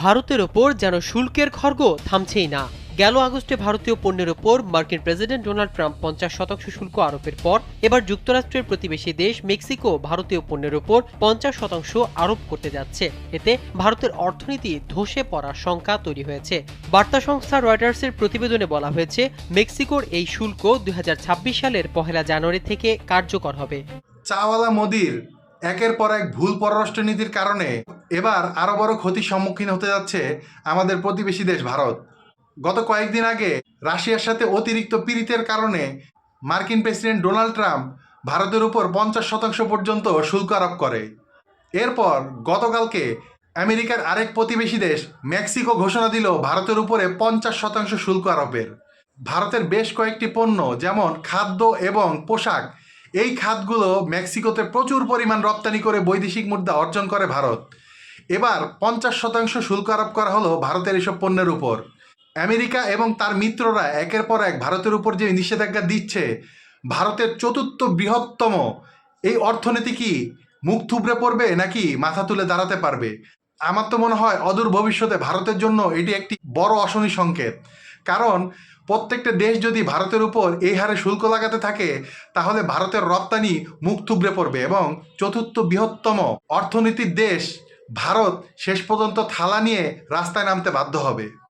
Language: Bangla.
ভারতের ওপর যেন শুল্কের খড়গ থামছেই না। গেল আগস্টে ভারতীয় পণ্যের ওপর মার্কিন প্রেসিডেন্ট ডোনাল্ড ট্রাম্প 50% শুল্ক আরোপের পর এবার যুক্তরাষ্ট্রের প্রতিবেশী দেশ মেক্সিকো ভারতীয় পণ্যের ওপর 50% আরোপ করতে যাচ্ছে। এতে ভারতের অর্থনীতি ধসে পড়ার শঙ্কা তৈরি হয়েছে। বার্তা সংস্থা রয়টার্সের প্রতিবেদনে বলা হয়েছে, মেক্সিকোর এই শুল্ক 2026 সালের 1 জানুয়ারি থেকে কার্যকর হবে। চাওয়ালা মোদির একের পর এক ভুল পররাষ্ট্রনীতির কারণে এবার আরো বড় ক্ষতির সম্মুখীন হতে যাচ্ছে আমাদের প্রতিবেশী দেশ ভারত। গত কয়েকদিন আগে রাশিয়ার সাথে অতিরিক্ত পীড়িতের কারণে মার্কিন প্রেসিডেন্ট ডোনাল্ড ট্রাম্প ভারতের উপর 50% পর্যন্ত শুল্ক আরোপ করে। এরপর গতকালকে আমেরিকার আরেক প্রতিবেশী দেশ মেক্সিকো ঘোষণা দিল ভারতের উপরে 50% শুল্ক আরোপের। ভারতের বেশ কয়েকটি পণ্য যেমন খাদ্য এবং পোশাক, এই খাতগুলো মেক্সিকোতে প্রচুর পরিমাণ রপ্তানি করে বৈদেশিক মুদ্রা অর্জন করে ভারত। এবার 50% শুল্ক আরোপ করা হলো ভারতের এসব পণ্যের উপর। আমেরিকা এবং তার মিত্ররা একের পর এক ভারতের উপর যে নিষেধাজ্ঞা দিচ্ছে, ভারতের চতুর্থ বৃহত্তম এই অর্থনীতি কি মুখ থুবড়ে পড়বে নাকি মাথা তুলে দাঁড়াতে পারবে? আমার তো মনে হয় অদূর ভবিষ্যতে ভারতের জন্য এটি একটি বড় অশনি সংকেত। কারণ প্রত্যেকটা দেশ যদি ভারতের উপর এই হারে শুল্ক লাগাতে থাকে, তাহলে ভারতের রপ্তানি মুখ থুবড়ে পড়বে এবং চতুর্থ বৃহত্তম অর্থনীতির দেশ ভারত শেষ পর্যন্ত থালা নিয়ে রাস্তায় নামতে বাধ্য হবে।